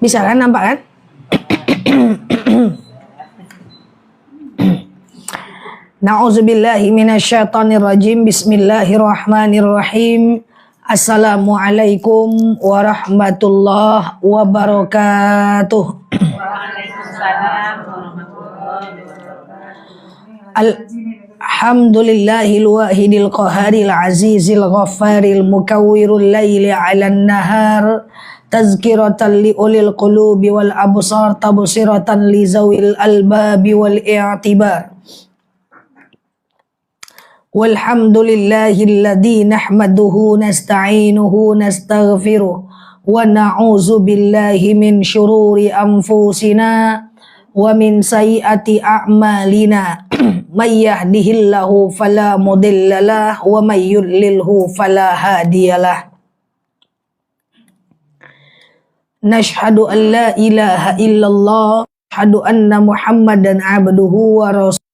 Bisa kan, nampak kan? Na'udzubillahi minasyaitonirrajim. Bismillahirrahmanirrahim. Assalamualaikum warahmatullahi wabarakatuh. Waalaikumsalam warahmatullahi wabarakatuh. Alhamdulillahil wahidil qaharil azizil ghaffaril mukawwirul laili 'alan nahar tazkiratan li ulil qulubi wal absar tabsiratan li zawil albabi wal i'tibar. Walhamdulillahilladzi nahmaduhu nasta'inuhu nastaghfiruh wa na'udzu billahi min syururi anfusina wa min sayyiati a'malina. May yahdihillahu fala mudhillalah wa may yudlilhu fala hadiyalah. Nashhadu an la ilaha illallah, nashhadu anna Muhammadan abduhu wa rasuluh.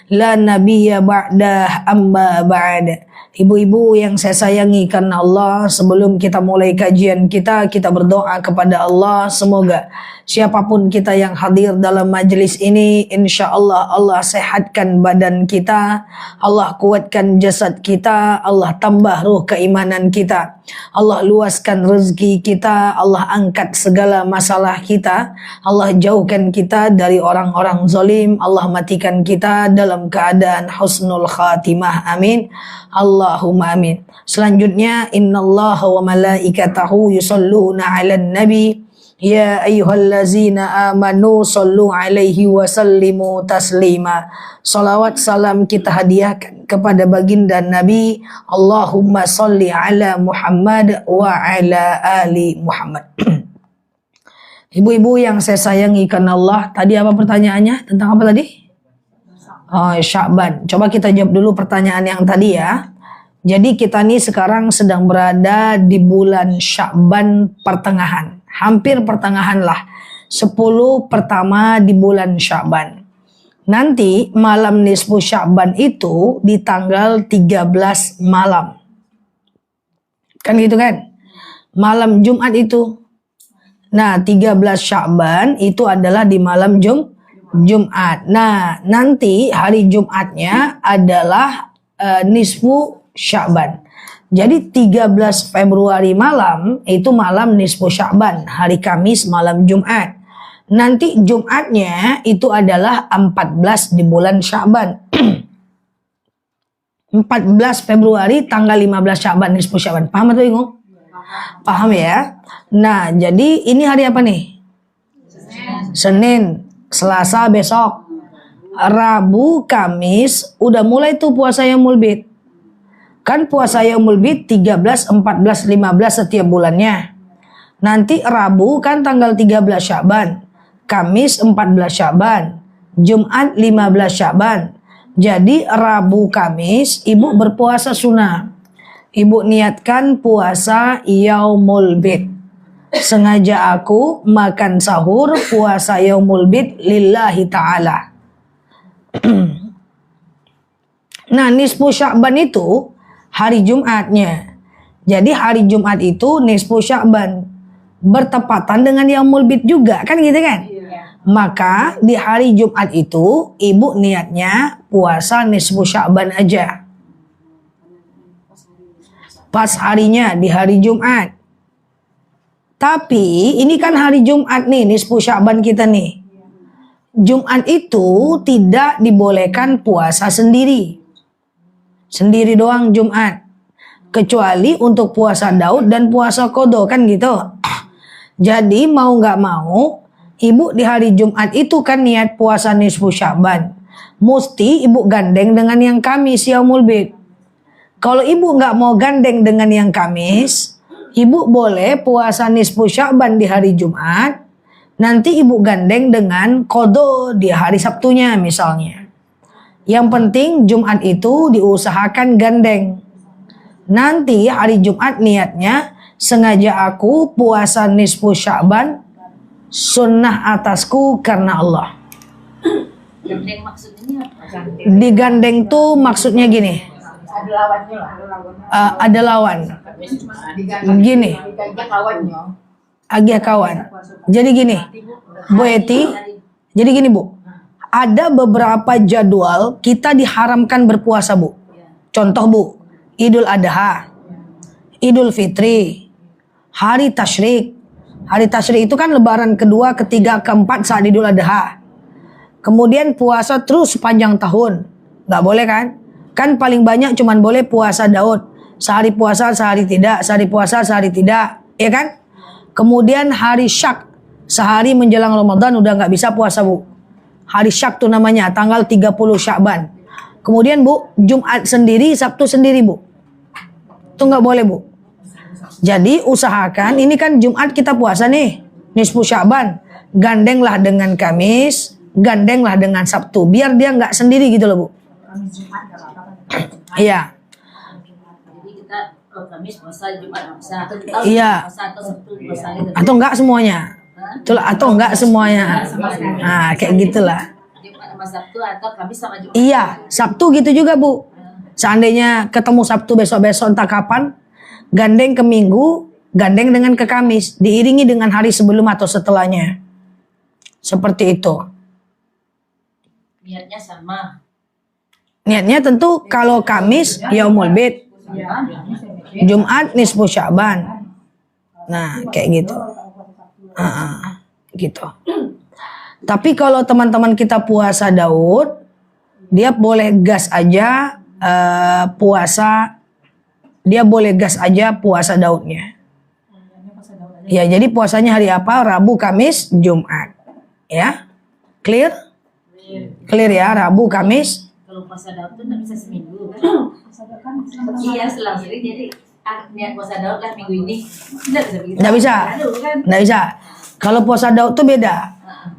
La nabiyya ba'dah amma ba'd. Ibu-ibu yang saya sayangi karena Allah, sebelum kita mulai kajian kita berdoa kepada Allah, semoga siapapun kita yang hadir dalam majelis ini, insya Allah Allah sehatkan badan kita, Allah kuatkan jasad kita, Allah tambah ruh keimanan kita, Allah luaskan rezeki kita, Allah angkat segala masalah kita, Allah jauhkan kita dari orang-orang zalim, Allah matikan kita dalam keadaan husnul khatimah, amin Allahumma amin. Selanjutnya, innallaha wa malaikatahu yusalluna 'alan nabi ya ayyuhallazina amanu sallu alaihi wa sallimu taslima. Salawat salam kita hadiahkan kepada baginda Nabi. Allahumma salli ala Muhammad wa ala ali Muhammad. Ibu-ibu yang saya sayangi karena Allah, tadi apa pertanyaannya? Tentang apa tadi? Oh, Sya'ban. Coba kita jawab dulu pertanyaan yang tadi ya. Jadi kita nih sekarang sedang berada di bulan Sya'ban pertengahan. Hampir pertengahan lah. 10 pertama di bulan Sya'ban. Nanti malam nisfu Sya'ban itu di tanggal 13 malam. Kan gitu kan? Malam Jumat itu. Nah, 13 Sya'ban itu adalah di malam Jumat. Nah, nanti hari Jumatnya adalah nisfu Sya'ban. Jadi 13 Februari malam itu malam nisfu Sya'ban, hari Kamis malam Jumat. Nanti Jumatnya itu adalah 14 di bulan Sya'ban. 14 Februari tanggal 15 Sya'ban nisfu Sya'ban. Paham atau bingung? Paham ya? Nah, jadi ini hari apa nih? Senin. Selasa besok, Rabu, Kamis, udah mulai tuh puasa Yaumul Bid. Kan puasa Yaumul Bid 13, 14, 15 setiap bulannya. Nanti Rabu kan tanggal 13 Sya'ban, Kamis 14 Sya'ban, Jumat 15 Sya'ban. Jadi Rabu, Kamis, ibu berpuasa sunnah. Ibu niatkan puasa Yaumul Bid. Sengaja aku makan sahur puasa Yaumul Bid lillahi ta'ala. Nah, nisfu Sya'ban itu hari Jumatnya. Jadi hari Jumat itu nisfu Sya'ban. Bertepatan dengan Yaumul Bid juga, kan gitu kan? Maka di hari Jumat itu ibu niatnya puasa nisfu Sya'ban aja. Pas harinya di hari Jumat. Tapi ini kan hari Jumat nih, nisfu Sya'ban kita nih. Jumat itu tidak dibolehkan puasa sendiri. Sendiri doang Jumat. Kecuali untuk puasa Daud dan puasa Qadha, kan gitu. Jadi mau gak mau, ibu di hari Jumat itu kan niat puasa nisfu Sya'ban. Mesti ibu gandeng dengan yang Kamis Yaumul Bid. Kalau ibu gak mau gandeng dengan yang Kamis, ibu boleh puasa nisfu Sya'ban di hari Jumat, nanti ibu gandeng dengan Qadha di hari Sabtunya misalnya. Yang penting Jumat itu diusahakan gandeng. Nanti hari Jumat niatnya, sengaja aku puasa nisfu Sya'ban, sunnah atasku karena Allah. Gandeng maksudnya apa? Digandeng tuh maksudnya gini. Ada lawannya lah. Ada lawan. Gini. Digandeng lawannya. Agih kawan. Jadi gini, Bu Eti, jadi gini Bu, ada beberapa jadwal kita diharamkan berpuasa Bu. Contoh Bu, Idul Adha, Idul Fitri, Hari Tasyrik. Hari Tasyrik itu kan lebaran kedua, ketiga, keempat saat Idul Adha. Kemudian puasa terus sepanjang tahun. Nggak boleh kan? Kan paling banyak cuman boleh puasa Daud. Sehari puasa, sehari tidak. Sehari puasa, sehari tidak. Ya kan? Kemudian hari Syak. Sehari menjelang Ramadan udah nggak bisa puasa Bu. Hari Syak tuh namanya, tanggal 30 Syakban. Kemudian Bu, Jumat sendiri, Sabtu sendiri Bu. Itu nggak boleh Bu. Jadi usahakan, ini kan Jumat kita puasa nih. Nisfu Syakban. Gandenglah dengan Kamis, gandenglah dengan Sabtu. Biar dia nggak sendiri gitu loh Bu. Iya. Jadi kita Kamis puasa, Jumat puasa, atau Iya. puasa atau Sabtu puasa gitu. Atau enggak semuanya. Itulah, atau enggak semuanya. Nah, kayak gitulah. Jumat sama Sabtu atau Kamis sama Jumat. Iya, Sabtu gitu juga Bu. Seandainya ketemu Sabtu besok-besok entah kapan, gandeng ke Minggu, gandeng dengan ke Kamis, diiringi dengan hari sebelum atau setelahnya. Seperti itu. Niatnya sama. Niatnya tentu kalau Kamis Yaumul Bid, Jumat nisfu Sya'ban. Nah, kayak gitu. Gitu. Tapi kalau teman-teman kita puasa Daud, dia boleh gas aja puasa. Dia boleh gas aja puasa Daudnya. Ya, jadi puasanya hari apa? Rabu, Kamis, Jumat. Ya. Clear? Clear ya, Rabu, Kamis. Kalau puasa Daud tuh nggak bisa seminggu. Iya, selang sering jadi niat puasa Daud lah minggu ini. Nggak bisa begitu. Nggak bisa. Aduh, kan? Nggak bisa. Kalau puasa Daud tuh beda.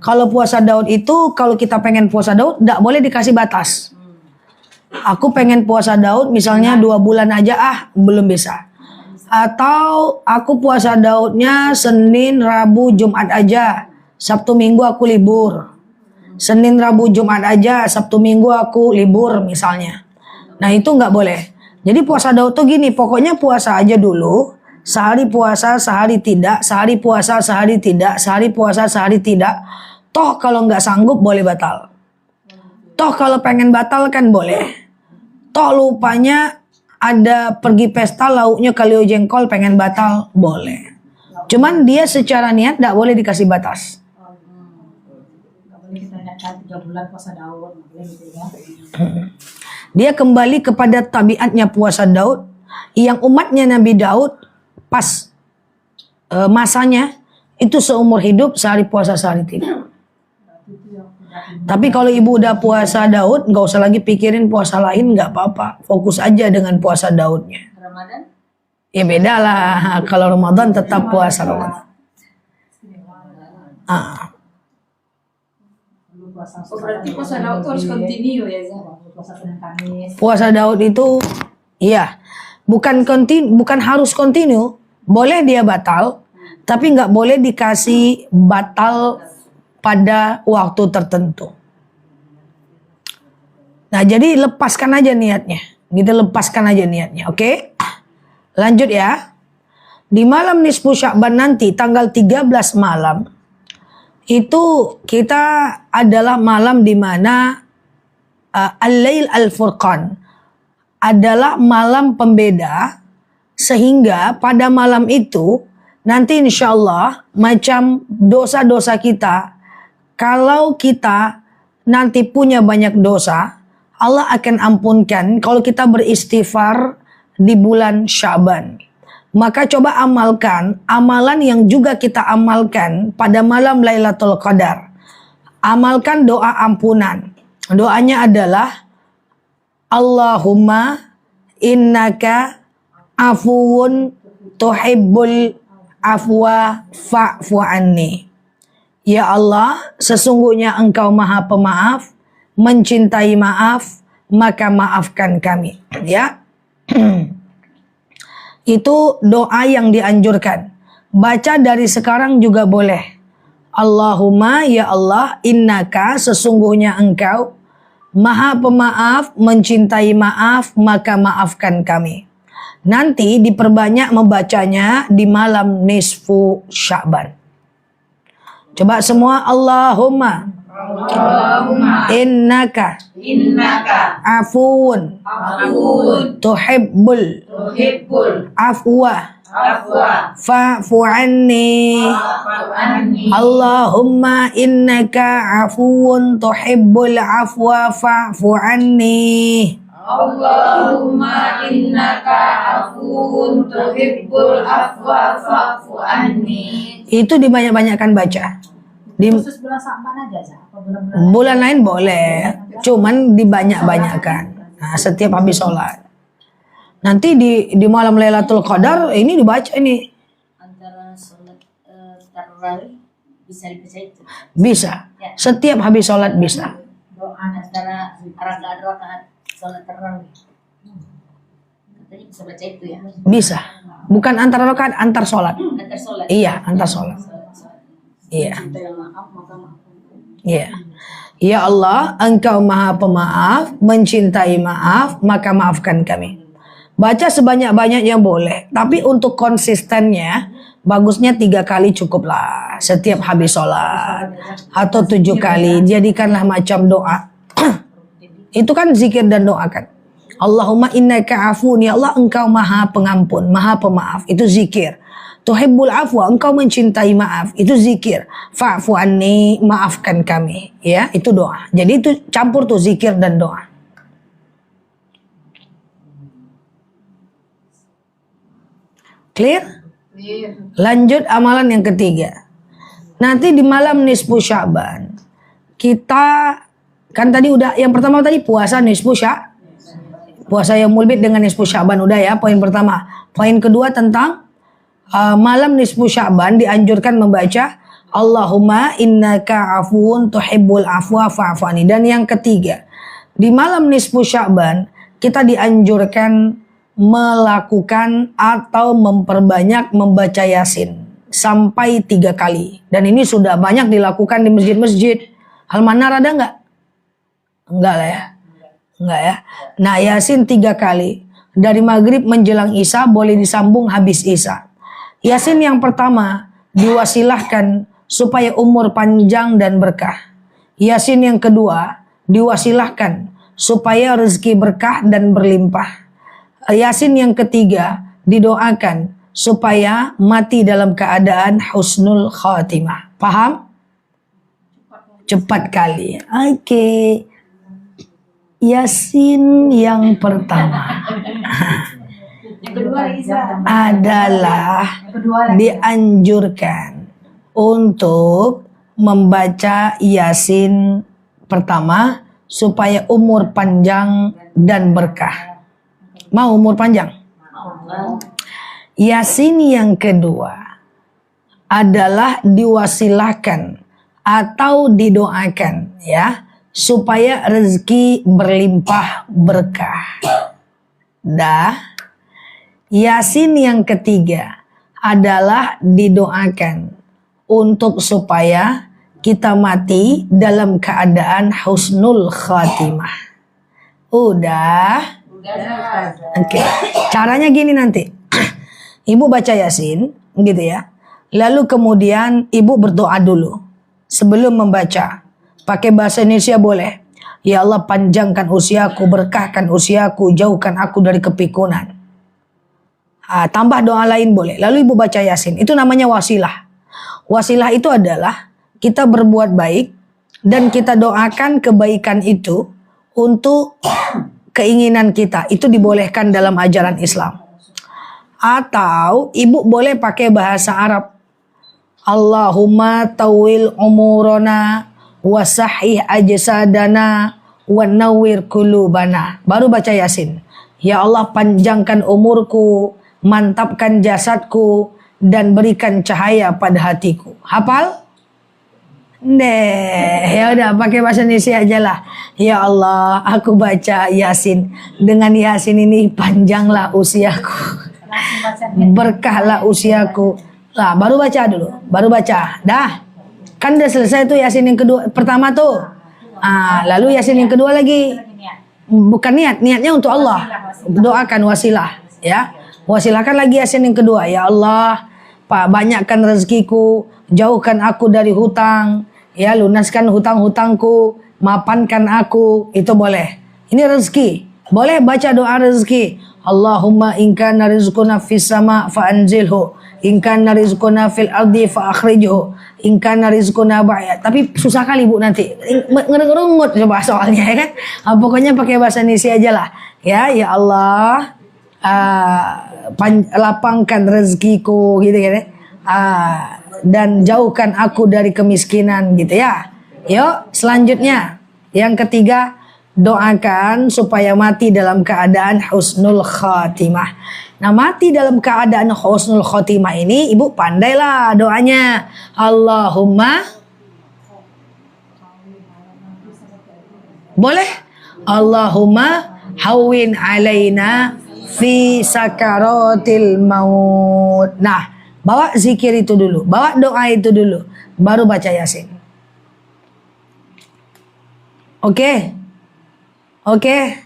Kalau puasa Daud itu, kalau kita pengen puasa Daud, nggak boleh dikasih batas. Aku pengen puasa Daud misalnya 2 bulan aja, belum bisa. Atau aku puasa Daudnya Senin, Rabu, Jumat aja. Sabtu Minggu aku libur. Senin, Rabu, Jumat aja, Sabtu Minggu aku libur misalnya. Nah itu nggak boleh. Jadi puasa Daud tuh gini, pokoknya puasa aja dulu. Sehari puasa, sehari tidak. Sehari puasa, sehari tidak. Sehari puasa, sehari tidak. Toh kalau nggak sanggup boleh batal. Toh kalau pengen batal kan boleh. Toh lupanya ada pergi pesta lauknya kalio jengkol pengen batal, boleh. Cuman dia secara niat nggak boleh dikasih batas. Dia kembali kepada tabiatnya puasa Daud, yang umatnya Nabi Daud pas masanya itu seumur hidup sehari puasa sehari tidak. Tapi kalau ibu udah puasa Daud, nggak usah lagi pikirin puasa lain, nggak apa-apa, fokus aja dengan puasa Daudnya. Ramadan? Ya beda lah, kalau Ramadan tetap puasa Ramadan. Oh, berarti puasa Daud tuh harus continue ya, Zah? Puasa Senin Kamis. Puasa Daud itu, iya, bukan harus kontinu, boleh dia batal, tapi nggak boleh dikasih batal pada waktu tertentu. Nah, jadi lepaskan aja niatnya. Gitu, lepaskan aja niatnya, oke? Lanjut ya. Di malam nisfu Sya'ban nanti, tanggal 13 malam, itu kita adalah malam di mana Al-Lail Al-Furqan adalah malam pembeda, sehingga pada malam itu nanti insya Allah macam dosa-dosa kita, kalau kita nanti punya banyak dosa, Allah akan ampunkan kalau kita beristighfar di bulan Sya'ban. Maka coba amalkan amalan yang juga kita amalkan pada malam Lailatul Qadar. Amalkan doa ampunan. Doanya adalah Allahumma innaka afuwun tuhibbul afwa fa'fu anni. Ya Allah, sesungguhnya Engkau Maha Pemaaf, mencintai maaf, maka maafkan kami. Ya. Itu doa yang dianjurkan. Baca dari sekarang juga boleh. Allahumma, ya Allah, innaka, sesungguhnya Engkau Maha Pemaaf, mencintai maaf, maka maafkan kami. Nanti diperbanyak membacanya di malam nisfu Sya'ban. Coba semua, Allahumma innaka afuun tuhibbul afwa fa'fu anni. Allahumma innaka afuun tuhibbul afwa fa'fu anni. Allahumma innaka afuwun tuhibbul afwa fa'fu anni. Itu dibanyak-banyakkan baca. Di Khusus bulan Sya'ban aja, apa bulan-bulan bulan lain boleh, cuman dibanyak-banyakkan. Nah, setiap habis sholat. Nanti di malam Lailatul Qadar ini dibaca ini. antara sholat tarawih bisa dibaca itu. Bisa. Setiap habis sholat bisa. Doa antara rakaat sholat tarawih. Katanya bisa baca itu ya. Bisa. Bukan antar rakaat, antar sholat. Antar sholat. Iya, antar sholat. Iya. Maaf, maka maafkan. Iya. Ya Allah, Engkau Maha Pemaaf, mencintai maaf, maka maafkan kami. Baca sebanyak-banyaknya boleh, tapi untuk konsistennya bagusnya 3 kali cukuplah setiap habis sholat, atau 7 kali. Jadikanlah macam doa. Itu kan zikir dan doa kan. Allahumma innaka afun, ya Allah Engkau Maha Pengampun, Maha Pemaaf, itu zikir. Tuhibbul afwa, Engkau mencintai maaf, itu zikir. Fa'fu anni, maafkan kami, ya, itu doa. Jadi itu campur tuh zikir dan doa. Clear? Lanjut amalan yang ketiga. Nanti di malam nisfu Sya'ban, kita kan tadi udah, yang pertama tadi puasa nisfu puasa yang mulbit dengan nisfu Sya'ban udah ya, poin pertama. Poin kedua tentang malam nisfu Sya'ban dianjurkan membaca Allahumma innaka afuun tuhibbul afwa fa'fu anni. Dan yang ketiga, di malam nisfu Sya'ban kita dianjurkan melakukan atau memperbanyak membaca Yasin sampai 3 kali. Dan ini sudah banyak dilakukan di masjid-masjid. Al-Manar ada nggak? Enggak lah ya. Enggak ya. Nah, Yasin 3 kali. Dari maghrib menjelang Isya, boleh disambung habis Isya. Yasin yang pertama diwasilahkan supaya umur panjang dan berkah. Yasin yang kedua diwasilahkan supaya rezeki berkah dan berlimpah. Yasin yang ketiga didoakan supaya mati dalam keadaan husnul khatimah. Paham? Cepat kali. Oke. Yasin yang pertama Yang kedua adalah dianjurkan untuk membaca Yasin pertama supaya umur panjang dan berkah. Mau umur panjang? Yasin yang kedua adalah diwasilahkan atau didoakan ya supaya rezeki berlimpah berkah. Dah. Yasin yang ketiga adalah didoakan untuk supaya kita mati dalam keadaan husnul khatimah. Udah? Oke. Caranya gini nanti. Ibu baca Yasin, gitu ya. Lalu kemudian ibu berdoa dulu sebelum membaca. Pakai bahasa Indonesia boleh. Ya Allah, panjangkan usiaku, berkahkan usiaku, jauhkan aku dari kepikunan. Tambah doa lain boleh. Lalu ibu baca Yasin. Itu namanya wasilah. Wasilah itu adalah kita berbuat baik dan kita doakan kebaikan itu untuk keinginan kita. Itu dibolehkan dalam ajaran Islam. Atau ibu boleh pakai bahasa Arab. Allahumma tawil umurona wasahih ajsadana wa nawwir qulubana. Baru baca Yasin. Ya Allah, panjangkan umurku, mantapkan jasadku, dan berikan cahaya pada hatiku. Hafal? Ya udah pakai bahasa Indonesia aja lah. Ya Allah, aku baca Yasin. Dengan Yasin ini panjanglah usiaku, berkahlah usiaku. Lah, baru baca dulu. Baru baca. Dah. Kan udah selesai tuh Yasin yang kedua, pertama tuh. Lalu Yasin yang kedua lagi. Bukan niat, niatnya untuk Allah. Doakan wasilah. Ya. Wah, silakan lagi Yasin yang kedua. Ya Allah, Pak, banyakkan rezekiku, jauhkan aku dari hutang, ya, lunaskan hutang-hutangku, mapankan aku, itu boleh. Ini rezeki. Boleh baca doa rezeki. Allahumma in kana rizquna fis sama fa anzilhu, in kana rizquna fil ardi fa akhrijhu, in kana rizquna ba'ya. Tapi susah kali Bu nanti. Ngerungut coba soalnya ya kan. Pokoknya pakai bahasa Indonesia aja lah. Ya, ya Allah, lapangkan rezekiku gitu kan. Dan jauhkan aku dari kemiskinan gitu ya. Yuk, selanjutnya yang ketiga, doakan supaya mati dalam keadaan husnul khatimah. Nah, mati dalam keadaan husnul khatimah ini Ibu pandailah doanya. Allahumma, boleh? Allahumma hawwin alaina fi sakaratil maut. Nah, bawa zikir itu dulu, bawa doa itu dulu, baru baca Yasin. Oke? Oke?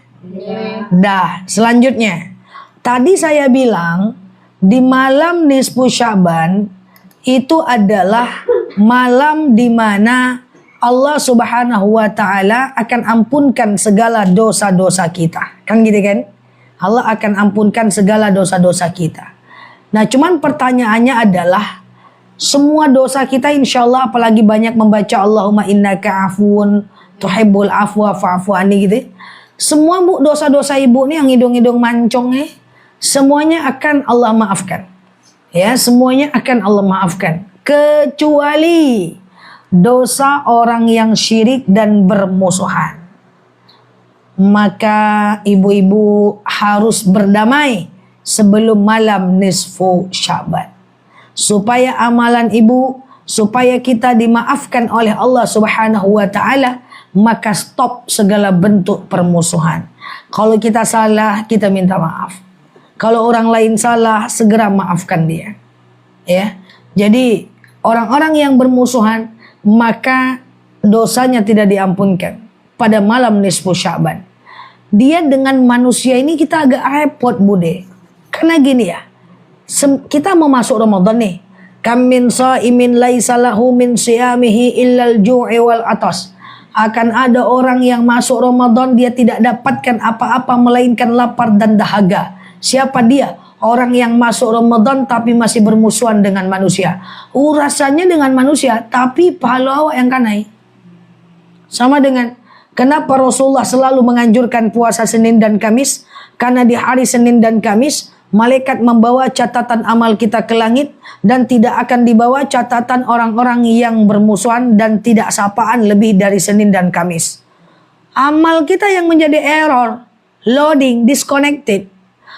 Dah, selanjutnya. Tadi saya bilang di malam nisfu Sya'ban itu adalah malam di mana Allah Subhanahu wa taala akan ampunkan segala dosa-dosa kita. Kan gitu kan? Allah akan ampunkan segala dosa-dosa kita. Nah, cuman pertanyaannya adalah semua dosa kita insya Allah, apalagi banyak membaca Allahumma innaka afuun tuhibbul afwa fa'fu anni gitu. Semua Bu, dosa-dosa Ibu nih yang hidung-hidung mancong nih, semuanya akan Allah maafkan. Ya, semuanya akan Allah maafkan. Kecuali dosa orang yang syirik dan bermusuhan. Maka ibu-ibu harus berdamai sebelum malam nisfu Sya'ban. Supaya amalan ibu, supaya kita dimaafkan oleh Allah Subhanahu wa taala, maka stop segala bentuk permusuhan. Kalau kita salah, kita minta maaf. Kalau orang lain salah, segera maafkan dia. Ya. Jadi, orang-orang yang bermusuhan, maka dosanya tidak diampunkan pada malam nisfu Sya'ban. Dia dengan manusia ini kita agak repot Bude. Karena gini ya, kita mau masuk Ramadan nih. Kam min sha'imin laisa lahu min siyamihi illal ju'i wal atas. Akan ada orang yang masuk Ramadan dia tidak dapatkan apa-apa melainkan lapar dan dahaga. Siapa dia? Orang yang masuk Ramadan tapi masih bermusuhan dengan manusia. Rasanya dengan manusia tapi pahala awak yang kanai. Sama dengan kenapa Rasulullah selalu menganjurkan puasa Senin dan Kamis? Karena di hari Senin dan Kamis malaikat membawa catatan amal kita ke langit dan tidak akan dibawa catatan orang-orang yang bermusuhan dan tidak sapaan lebih dari Senin dan Kamis. Amal kita yang menjadi error, loading, disconnected.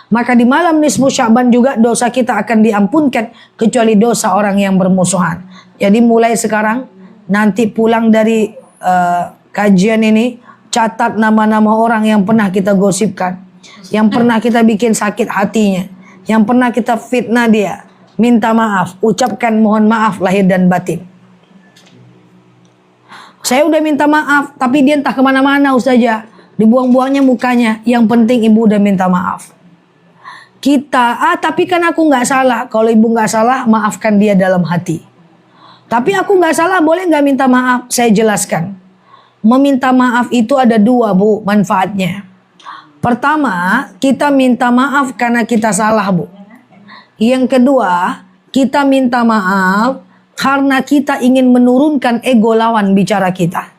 Maka di malam nisfu Sya'ban juga dosa kita akan diampunkan kecuali dosa orang yang bermusuhan. Jadi mulai sekarang nanti pulang dari kajian ini catat nama-nama orang yang pernah kita gosipkan, yang pernah kita bikin sakit hatinya, yang pernah kita fitnah dia. Minta maaf, ucapkan mohon maaf lahir dan batin. Saya udah minta maaf, tapi dia entah kemana-mana Ustazah. Dibuang-buangnya mukanya. Yang penting ibu udah minta maaf. Kita, tapi kan aku nggak salah. Kalau ibu nggak salah, maafkan dia dalam hati. Tapi aku nggak salah, boleh nggak minta maaf? Saya jelaskan. Meminta maaf itu ada dua Bu manfaatnya. Pertama, kita minta maaf karena kita salah Bu. Yang kedua, kita minta maaf karena kita ingin menurunkan ego lawan bicara kita.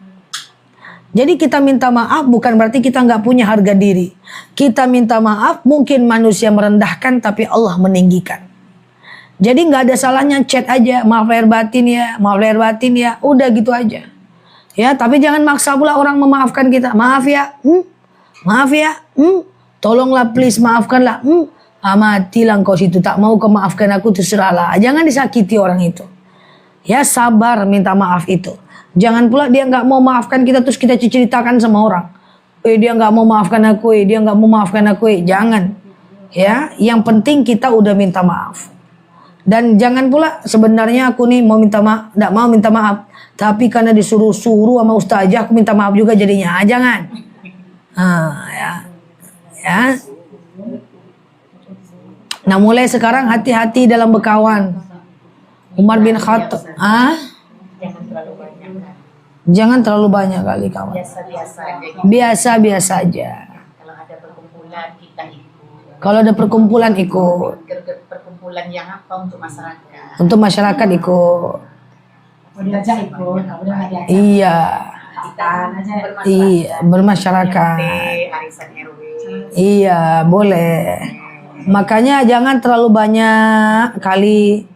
Jadi kita minta maaf bukan berarti kita nggak punya harga diri. Kita minta maaf mungkin manusia merendahkan tapi Allah meninggikan. Jadi nggak ada salahnya chat aja, maaf lahir batin ya, maaf lahir batin ya, udah gitu aja. Ya, tapi jangan maksa pula orang memaafkan kita. Maaf ya, maaf ya, tolonglah please maafkanlah. Matilah kau situ, tak mau kau maafkan aku terserahlah. Jangan disakiti orang itu. Ya sabar minta maaf itu. Jangan pula dia nggak mau maafkan kita terus kita ceritakan sama orang. Dia nggak mau maafkan aku, dia nggak mau maafkan aku. Jangan. Ya, yang penting kita udah minta maaf. Dan jangan pula sebenarnya aku nih mau minta maaf, nggak mau minta maaf. Tapi karena disuruh-suruh sama ustazah aku minta maaf juga jadinya. Jangan. Ya. Nah mulai sekarang hati-hati dalam berkawan. Umar bin Khattab, Jangan terlalu banyak. jangan terlalu banyak kali kawan. Biasa-biasa aja gitu. Biasa-biasa aja. Kalau ada perkumpulan kita ikut. Kalau ada perkumpulan ikut. Perkumpulan yang apa untuk masyarakat? Untuk masyarakat ikut. Udah aja ikut, udah aja. Iya. Kita Iya, bermasyarakat. arisan RW. Iya, boleh. Makanya jangan terlalu banyak kali.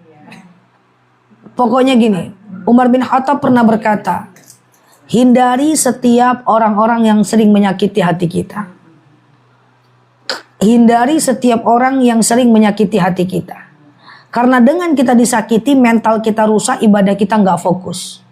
Pokoknya gini, Umar bin Khattab pernah berkata, hindari setiap orang-orang yang sering menyakiti hati kita. Hindari setiap orang yang sering menyakiti hati kita. Karena dengan kita disakiti, mental kita rusak, ibadah kita nggak fokus.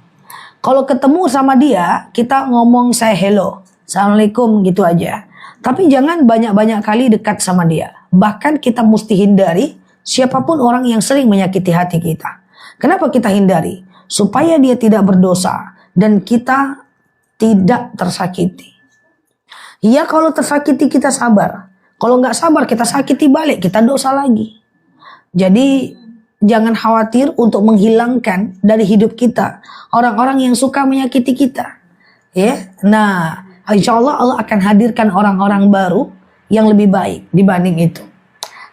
Kalau ketemu sama dia, kita ngomong say hello, assalamualaikum gitu aja. Tapi jangan banyak-banyak kali dekat sama dia. Bahkan kita mesti hindari siapapun orang yang sering menyakiti hati kita. Kenapa kita hindari? Supaya dia tidak berdosa dan kita tidak tersakiti. Ya kalau tersakiti kita sabar. Kalau nggak sabar kita sakiti balik, kita dosa lagi. Jadi jangan khawatir untuk menghilangkan dari hidup kita orang-orang yang suka menyakiti kita. Ya, nah insya Allah akan hadirkan orang-orang baru yang lebih baik dibanding itu.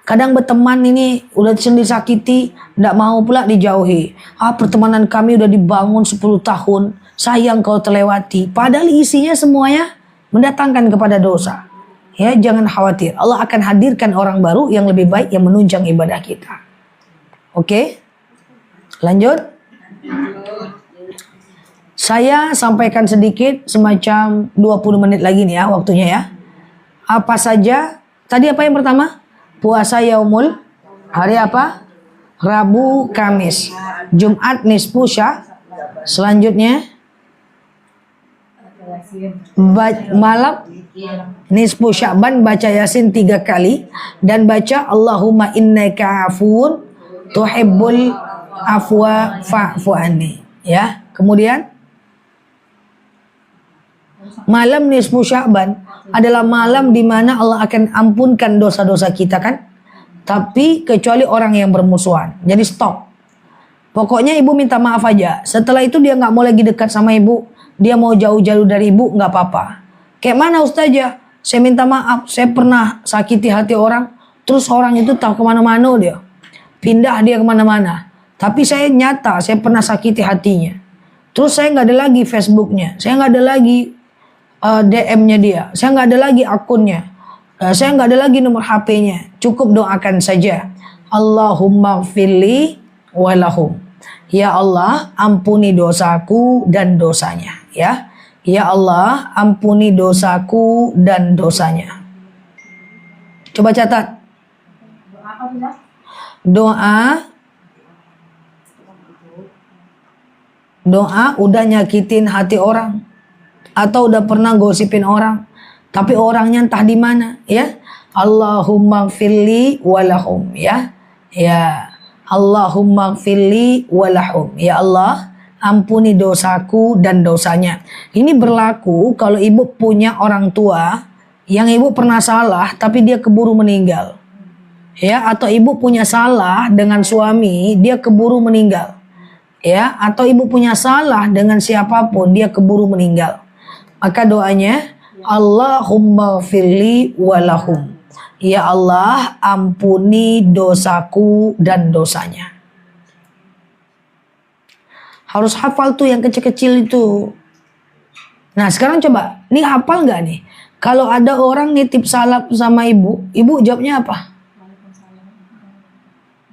Kadang berteman ini udah sendiri sakiti, tidak mau pula dijauhi. Pertemanan kami udah dibangun 10 tahun, sayang kau terlewati. Padahal isinya semuanya mendatangkan kepada dosa. Ya, jangan khawatir. Allah akan hadirkan orang baru yang lebih baik yang menunjang ibadah kita. Oke? Lanjut. Saya sampaikan sedikit semacam 20 menit lagi nih ya waktunya ya. Apa saja? Tadi apa yang pertama? Puasa yaumul hari apa? Rabu, Kamis. Jumat nisfu selanjutnya malam nisfu Sya'ban baca Yasin 3 kali dan baca Allahumma innaka afuwun tuhibbul afwa fa'fu anni. Ya, kemudian malam nisfu Sya'ban adalah malam di mana Allah akan ampunkan dosa-dosa kita kan? Tapi kecuali orang yang bermusuhan. Jadi stop. Pokoknya ibu minta maaf aja. Setelah itu dia nggak mau lagi dekat sama ibu. Dia mau jauh-jauh dari ibu nggak apa-apa. Kayak mana Ustazah? Saya minta maaf. Saya pernah sakiti hati orang. Terus orang itu tak kemana-mana dia. Pindah dia kemana-mana. Tapi saya nyata. Saya pernah sakiti hatinya. Terus saya nggak ada lagi Facebooknya. Saya nggak ada lagi DM-nya dia. Saya nggak ada lagi akunnya. Saya nggak ada lagi nomor HP-nya. Cukup doakan saja. Allahumma gfirli walahum. Ya Allah, ampuni dosaku dan dosanya. Ya, ya Allah, ampuni dosaku dan dosanya. Coba catat. Doa udah nyakitin hati orang atau udah pernah gosipin orang. Tapi orangnya entah di mana, ya. Allahumma gfirli walahum, ya. Ya. Allahumma gfirli walahum. Ya Allah, ampuni dosaku dan dosanya. Ini berlaku kalau ibu punya orang tua yang ibu pernah salah tapi dia keburu meninggal. Ya, atau ibu punya salah dengan suami, dia keburu meninggal. Ya, atau ibu punya salah dengan siapapun, dia keburu meninggal. Maka doanya Allahumma gfirli walahum. Ya Allah, ampuni dosaku dan dosanya. Harus hafal tuh yang kecil-kecil itu. Nah sekarang coba, ini hafal nggak nih? Kalau ada orang nitip salam sama ibu, ibu jawabnya apa?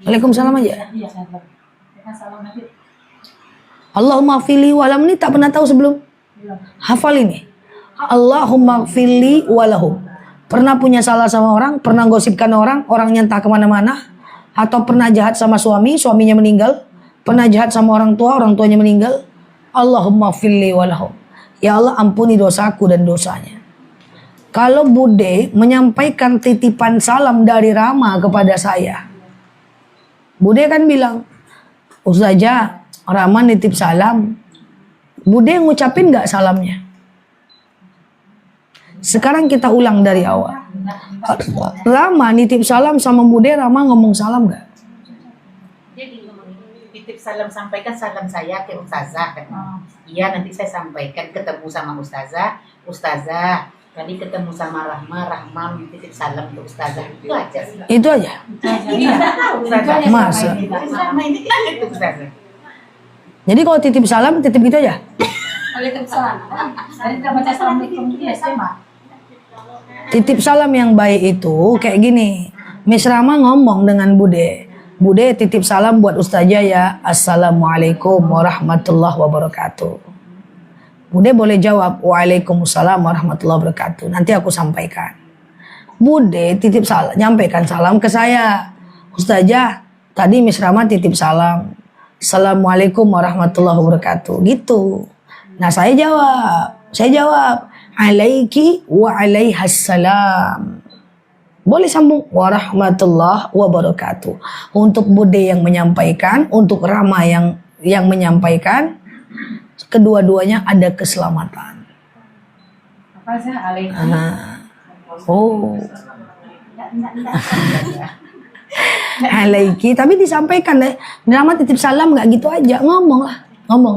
Waalaikumsalam aja. Allahumma gfirli walahum, ini tak pernah tahu sebelum? Hafal ini. Allahumma gfirli walahum. Pernah punya salah sama orang, pernah gosipkan orang, orangnya entah kemana-mana, atau pernah jahat sama suami, suaminya meninggal, pernah jahat sama orang tua, orang tuanya meninggal. Allahumma gfirli walahum. Ya Allah, ampuni dosaku dan dosanya. Kalau Bude menyampaikan titipan salam dari Rama kepada saya, Bude kan bilang, Ustazah, Rama nitip salam. Bude ngucapin gak salamnya? Sekarang kita ulang dari awal. Rama nitip salam sama Bude, Rama ngomong salam gak? Titip salam, sampaikan salam saya ke Ustazah kan. Iya, nanti saya sampaikan ketemu sama Ustazah. Ustazah, tadi ketemu sama Rahma titip salam ke Ustazah. Itu aja. Itu aja. Ustazah. Masa? Sama ini itu Ustazah. Jadi kalau titip salam, titip gitu aja. Waalaikumsalam. Tadi kita baca assalamualaikum dia sama. Titip salam yang baik itu kayak gini. Miss Rama ngomong dengan Bude. Bude titip salam buat Ustazah ya. Assalamualaikum warahmatullahi wabarakatuh. Bude boleh jawab Waalaikumsalam warahmatullahi wabarakatuh. Nanti aku sampaikan. Bude titip salam, nyampaikan salam ke saya. Ustazah, tadi Miss Rama titip salam. Assalamualaikum warahmatullahi wabarakatuh. Gitu. Nah saya jawab. Alaiki wa alaihassalam. Boleh sambung warahmatullahi wabarakatuh. Untuk Bude yang menyampaikan, untuk Rama yang menyampaikan, kedua-duanya ada keselamatan. Apa sih alaikum? Oh. Alaiki, tapi disampaikan deh. Rama titip salam nggak gitu aja, ngomong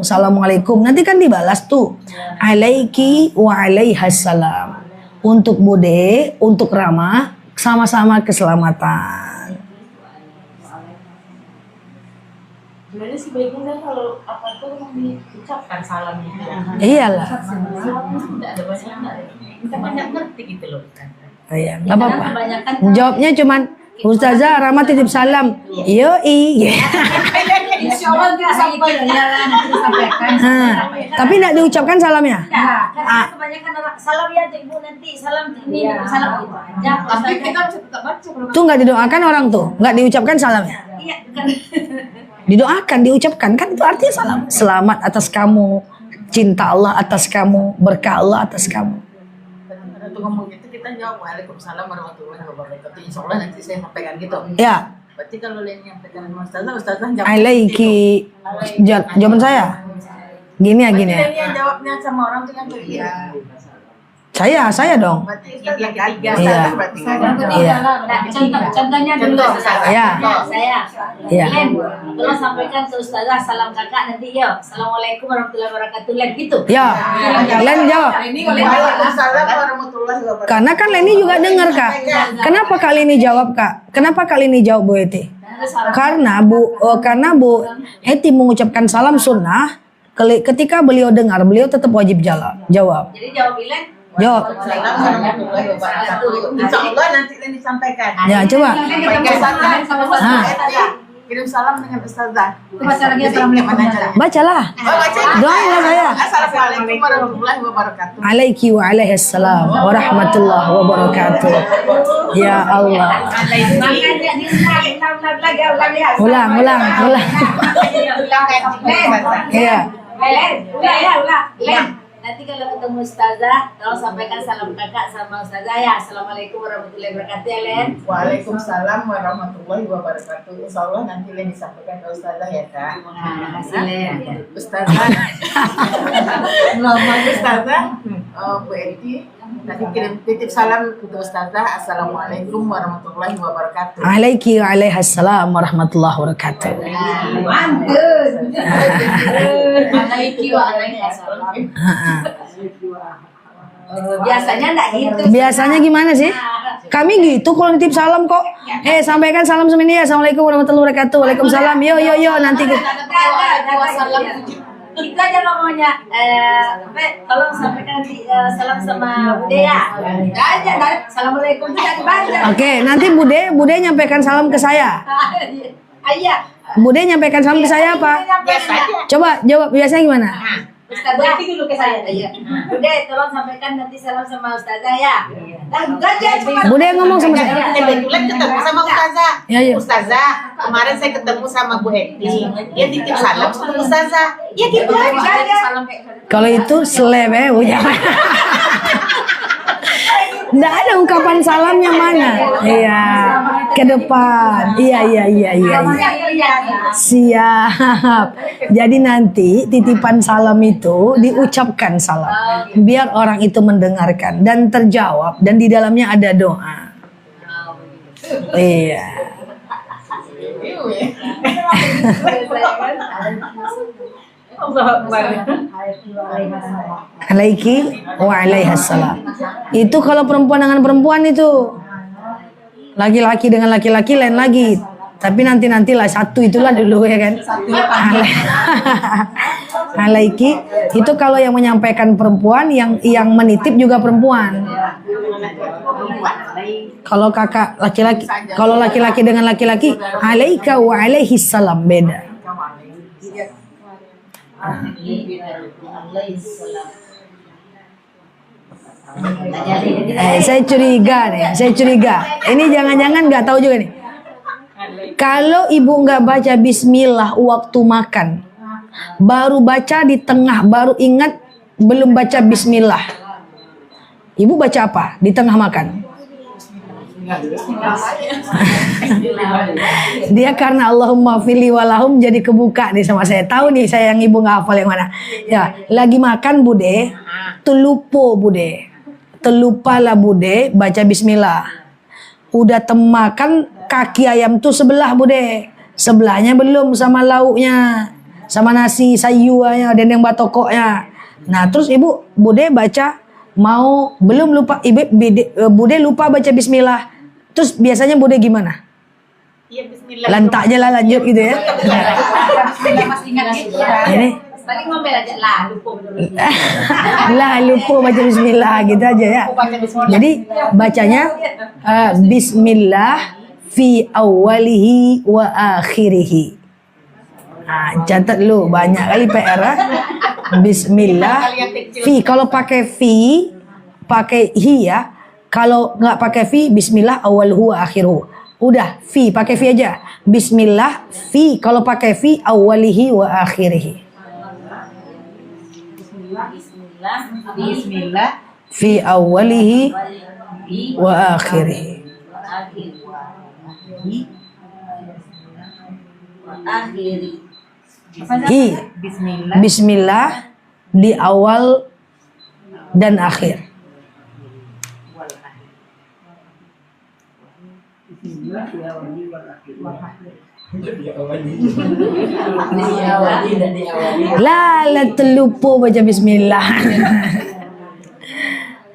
assalamualaikum. Nanti kan dibalas tuh. Alaiki wa alaihassalam. Untuk Bude, untuk Rama, sama-sama keselamatan. Sebenarnya sih baiknya kalau apa tuh diucapkan salamnya. Iyalah. Tidak ada masalah. Kita banyak ngerti gitu loh. Iya, nggak apa-apa. Kebanyakan Jawabnya cuman Ustazah Rama titip salam. Yoi. Insya Allah kita sampaikan. Tapi tidak diucapkan salamnya. ya, karena kebanyakan orang salam ya tuh ibu nanti salam ini salam gitu aja. Tapi kita bisa tetap baca. Tuh nggak didoakan orang tuh, nggak diucapkan salamnya. Iya, kan. Didoakan, diucapkan kan itu artinya salam. Selamat atas kamu, cinta Allah atas kamu, berkah Allah atas kamu. Untuk ngomong gitu kita jawab Waalaikumsalam warahmatullahi wabarakatuh. Insya Allah nanti saya sampaikan gitu. Ya, Berarti kalau lain nyampaikan sama Ustazah jawab. alaiki. Jawaban saya. Gini ya. Berarti lain yang jawabnya sama orang tuh yang ketiga. Saya dong. Berarti yang ketiga Iya. Ustazah berarti. Iya. Nah, contohnya dulu. Contoh, Ustazah. Ya. Saya. Iya. Len, tolong sampaikan ke Ustazah salam kakak nanti yo. Assalamualaikum warahmatullahi wabarakatuh. Len gitu. Ya, Len jawab. Waalaikumsalam warahmatullahi wabarakatuh. Karena kan Leni juga dengar Kak. Kenapa kali ini jawab Kak? Kenapa kali ini jawab Bu Eti? Karena Bu Eti mengucapkan salam sunnah. Ketika beliau dengar, beliau tetap wajib jawab. Jadi jawab Len. Jawab. Waalaikumsalam warahmatullahi wabarakatuh. Insya Allah nanti ini disampaikan. Ya, coba. Ustazah. Kirim salam dengan Ustazah. Baca lagi Jadi, assalamualaikum. gimana caranya? Bacalah. Oh, baca. Doain saya. Assalamualaikum warahmatullahi wabarakatuh. Alaiki wa alaihassalam warahmatullahi wabarakatuh. Ya Allah. Makanya ulang ya. Ulang. Ulang kan Ustazah. Iya. Len. Nanti kalau ketemu Ustazah, tolong sampaikan salam kakak sama Ustazah ya. Assalamualaikum warahmatullahi wabarakatuh ya Len. Waalaikumsalam warahmatullahi wabarakatuh. Insya Allah nanti Len disampaikan ke Ustazah ya Kak. Terima kasih Len. Ustazah. Ustazah. Bu Eti. Tadi kirim titip salam ke Ustazah. Assalamualaikum warahmatullahi wabarakatuh. Alaiki wa alaihassalam warahmatullahi wabarakatuh. Mantap. Alaiki wa alaihassalam. Biasanya enggak gitu. Biasanya gimana sih? Kami gitu kalau nitip salam kok. Sampaikan salam sama dia. Assalamualaikum warahmatullahi wabarakatuh. Waalaikumsalam. Yo nanti. Kita aja ngomongnya, tolong sampaikan nanti salam sama Bude ya. Aja, assalamualaikum tidak dibaca. Oke, nanti Bude nyampaikan salam ke saya. Iya. Bude nyampaikan salam ke saya apa? Biasanya. Coba jawab biasanya gimana? Ustazah dulu ke saya. Iya. Bude, tolong sampaikan nanti salam sama Ustazah ya. Lah, aja cuma. Bude ngomong sama saya. Kebetulan ketemu sama Ustazah. Ya. Ustazah, kemarin saya ketemu sama Bu Eti. Dia titip salam sama Ustazah. Ya gitu aja. Salam kayak Kalau itu seleb punya. Nggak ada ungkapan salamnya mana? Iya, ke depan. Iya. Siap. Jadi nanti titipan salam itu diucapkan salam, biar orang itu mendengarkan dan terjawab, dan di dalamnya ada doa. Iya. Alaiki wa alaihassalam. Itu kalau perempuan dengan perempuan itu. Laki-laki dengan laki-laki lain lagi. Tapi nantilah satu itulah dulu ya kan. Alaiki itu kalau yang menyampaikan perempuan, yang menitip juga perempuan. Kalau kakak laki-laki, kalau laki-laki dengan laki-laki, alaika wa alaihissalam, beda. Saya curiga. Ini jangan-jangan nggak tahu juga nih. Kalau ibu nggak baca bismillah waktu makan, baru baca di tengah, baru ingat belum baca bismillah, ibu baca apa di tengah makan? Dia karena Allahumma fili walahum jadi kebuka nih sama saya. Tahu nih saya yang ibu nggak hafal yang mana. Ya, lagi makan bude, telupalah bude baca bismillah. Udah temakan kaki ayam tuh sebelah bude, sebelahnya belum sama lauknya, sama nasi sayurnya dan yang batokoknya. Nah terus ibu bude baca mau belum lupa bude lupa baca bismillah. Terus biasanya bude gimana? Iya, bismillah. Lantak aja lah lanjut gitu ya. Bismillah masih ingat gitu ya. Ini Balik ngomel aja lah, lupa. lupa baca bismillah gitu aja ya. Jadi bacanya bismillah fi awalihi wa akhirihi. Nah, catat lu banyak kali PR. Bismillah fi, kalau pakai fi pakai hi ya. Kalau nggak pakai fi, bismillah awalhu wa akhiruhu. Udah, fi pakai fi aja. Bismillah fi, kalau pakai fi awalihi wa akhirihi. Bismillah. Fi awalihi wa akhirihi. Hi. Bismillah di awal dan akhir. Lala terlupa baca bismillah.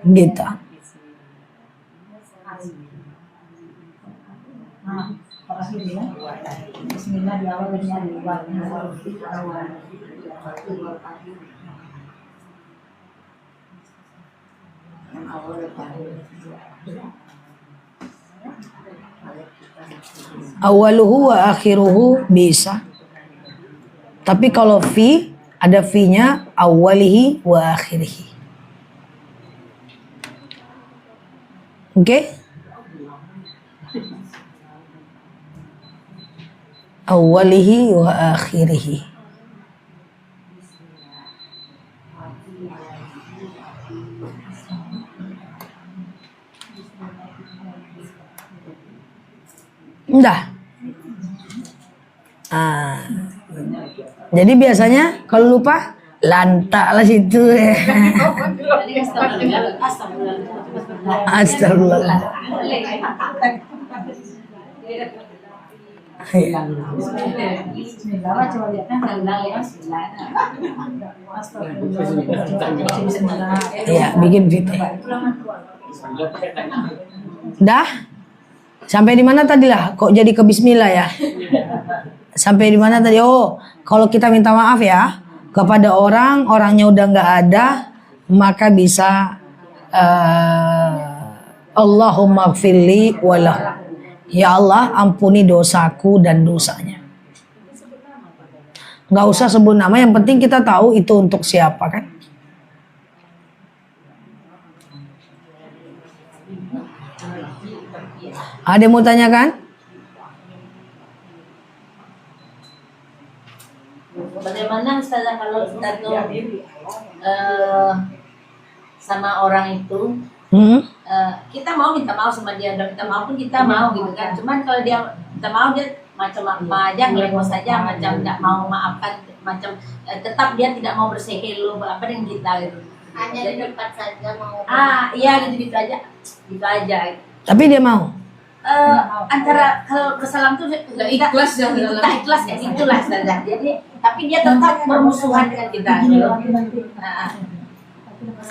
Gitu. Bismillah di awal dan di akhir. Awaluhu wa akhiruhu bisa. Tapi kalau fi, ada fi-nya awalihi wa akhirihi. Oke? Awalihi wa akhirihi. Udah. Jadi biasanya kalau lupa lantak lah situ. Astagfirullah. Bismillah lah, coba lihat kan Iya, bikin video. Dah? Sampai di mana tadi lah? Kok jadi ke bismillah ya? Sampai di mana tadi? Oh, kalau kita minta maaf ya kepada orang, orangnya udah nggak ada, maka bisa Allahumma gfirli walahu. Ya Allah, ampuni dosaku dan dosanya. Nggak usah sebut nama, yang penting kita tahu itu untuk siapa kan? Ada yang mau tanyakan? Bagaimana Ustazah kalau kita tuh sama orang itu Kita mau minta maaf sama dia, udah minta maaf pun kita mau gitu kan. Cuman kalau dia minta maaf dia macam apa aja, ngelengos saja, macam nggak mau maafkan, macam tetap dia tidak mau bersih hello apa dengan kita gitu. Hanya di dekat saja mau. Iya gitu aja, gitu aja. Tapi dia mau. Antara kalau bersalam tuh nggak ikhlas ya, nggak ikhlas kayak gitulah saja. Jadi tapi dia tetap bermusuhan dengan kita.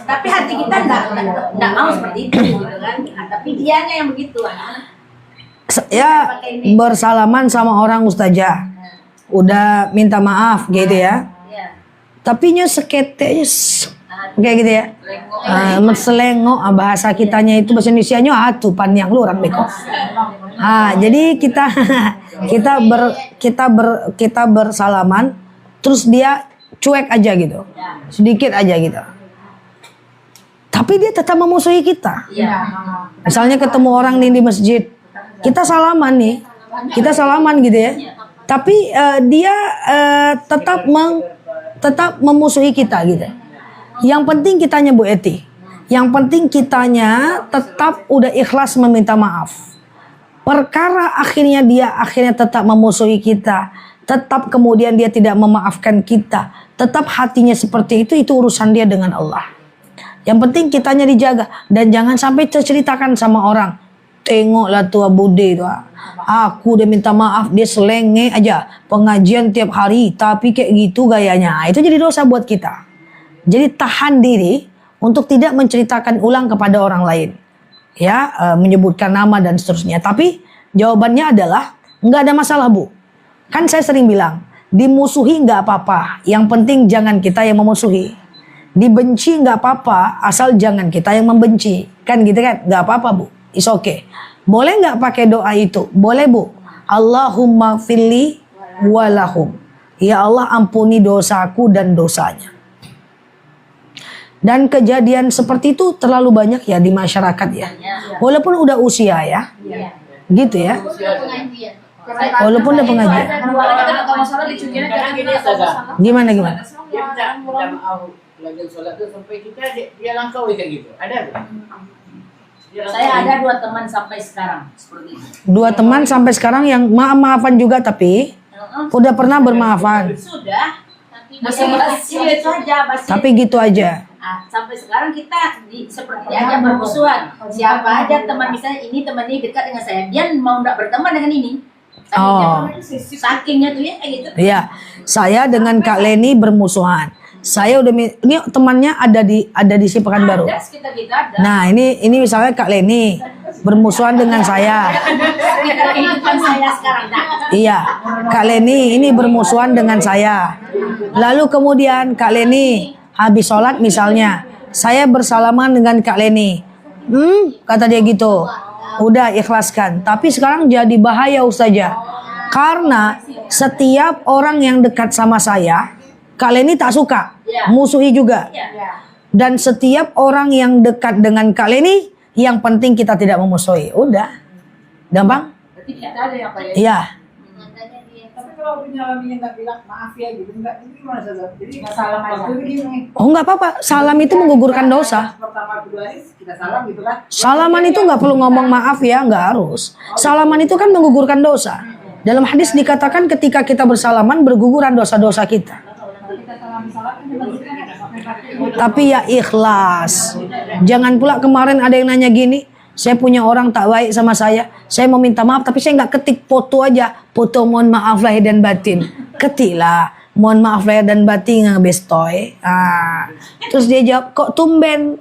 Tapi hati kita nggak mau seperti itu gitu kan. Tapi dianya yang begitu Ya bersalaman sama orang ustazah, udah minta maaf gitu ya. Tapi nya seketeknya kayak gitu ya. Selengok bahasa kitanya itu, bahasa Indonesianya atupan yang lu orang beko. Jadi kita bersalaman terus dia cuek aja gitu. Sedikit aja gitu. Tapi dia tetap memusuhi kita. Misalnya ketemu orang nih di masjid, kita salaman nih, gitu ya. Tapi dia tetap memusuhi kita gitu. Yang penting kitanya Bu Eti, yang penting kitanya tetap udah ikhlas meminta maaf. Perkara dia akhirnya tetap memusuhi kita, tetap kemudian dia tidak memaafkan kita, tetap hatinya seperti itu urusan dia dengan Allah. Yang penting kitanya dijaga dan jangan sampai terceritakan sama orang. Tengoklah tua bude itu, aku udah minta maaf, dia selenge aja pengajian tiap hari tapi kayak gitu gayanya. Itu jadi dosa buat kita. Jadi tahan diri untuk tidak menceritakan ulang kepada orang lain, ya, menyebutkan nama dan seterusnya. Tapi jawabannya adalah nggak ada masalah Bu. Kan saya sering bilang, dimusuhi nggak apa-apa, yang penting jangan kita yang memusuhi. Dibenci nggak apa-apa, asal jangan kita yang membenci. Kan gitu kan, nggak apa-apa Bu, it's okay. Boleh nggak pakai doa itu? Boleh Bu. Allahumma firli walahum. Ya Allah ampuni dosaku dan dosanya. Dan kejadian seperti itu terlalu banyak ya di masyarakat ya. Walaupun udah usia ya. Gitu ya. Walaupun udah pengajian. Gimana? Lagi sholat tuh sampai kita dia langkau kayak gitu. Ada tuh. Saya ada 2 teman sampai sekarang seperti itu. 2 teman sampai sekarang yang maaf-maafan juga tapi udah pernah bermaafan. Sudah. Masih saja. Tapi gitu aja. Sampai sekarang kita seperti aja bermusuhan. Siapa aja teman, misalnya ini teman ini dekat dengan saya, dia mau nggak berteman dengan ini. Sakingnya tuh ya kayak gitu. Iya, saya dengan Kak Leni bermusuhan. Saya udah ini temannya ada di si Pekanbaru. Ada. Nah, ini misalnya Kak Leni bermusuhan dengan saya. Saya sekarang. Iya, Kak Leni ini bermusuhan dengan saya. Lalu kemudian Kak Leni habis sholat misalnya, saya bersalaman dengan Kak Leni. Kata dia gitu. Udah ikhlaskan. Tapi sekarang jadi bahaya Ustazah. Karena setiap orang yang dekat sama saya, Kak Leni tak suka, musuhi juga. Dan setiap orang yang dekat dengan Kak Leni, yang penting kita tidak memusuhi. Udah, gampang? Berarti kita ada yang kayak Iya. Tapi kalau penyalaminya nggak bilang maaf ya gitu, nggak itu gimana saja? Jadi salam aja. waktu begini. Oh nggak apa-apa, salam itu menggugurkan dosa. Pertama kedua ini kita salam gitu kan? Salaman itu nggak perlu ngomong maaf ya, nggak harus. Salaman itu kan menggugurkan dosa. Dalam hadis dikatakan ketika kita bersalaman berguguran dosa-dosa kita. Tapi ya ikhlas. Jangan pula kemarin ada yang nanya gini, saya punya orang tak baik sama saya mau minta maaf tapi saya nggak ketik foto aja, foto mohon maaf lahir dan batin. Ketiklah mohon maaf lahir dan batin ngebestoy. Terus dia jawab kok tumben,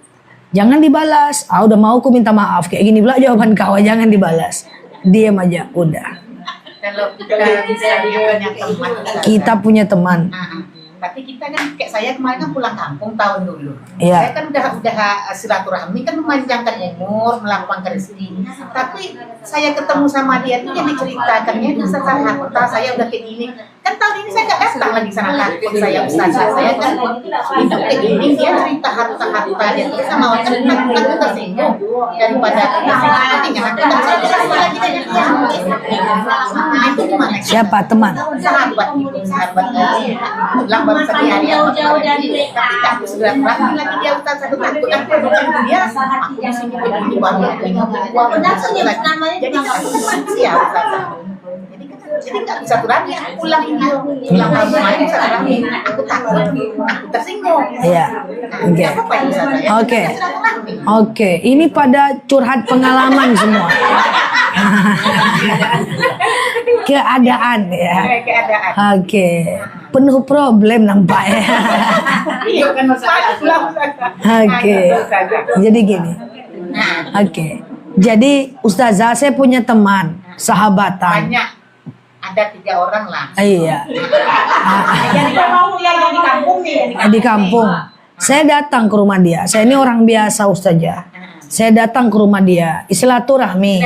jangan dibalas. Udah mau aku minta maaf kayak gini pula jawaban kau, jangan dibalas, diam aja udah. Kalau kita punya teman, tapi kita kan kayak saya kemarin kan pulang kampung tahun dulu. Iya. Saya kan udah silaturahmi kan memanjangkan umur, melapangkan rezeki. Tapi saya ketemu sama dia tuh yang diceritakannya itu secara harta saya udah kayak gini. Kan tahun ini saya nggak datang lagi sana, takut saya ustazah saya kan hidup kayak gini, dia cerita harta-harta dia tuh sama orang kan tersinggung daripada dengan aku lagi dengan dia. Itu gimana? Siapa teman? Sahabat itu, sahabat pulang baru satu hari Jauh-jauh dari mereka. tapi aku sudah berarti lagi dia ustazah takut aku dia aku di sini begini baru jadi aku kan manusia ustazah. Jadi nggak bisa turami, aku pulang ini, pulang main bisa turami, aku takut, aku tersinggung. Iya. Oke. Apa itu saya? Oke. Oke, ini pada curhat pengalaman semua. Keadaan ya. Keadaan. Oke. Penuh problem nampaknya. Iya kan masalah pulang. Oke. Jadi gini. Oke. Jadi Ustazah, saya punya teman, sahabatan. Banyak. Ada 3 orang lah. Iya. Jadi kalau mau dia yang di kampung nih. Di kampung. Saya datang ke rumah dia. Saya ini orang biasa Ustazah. Saya datang ke rumah dia, silaturahmi,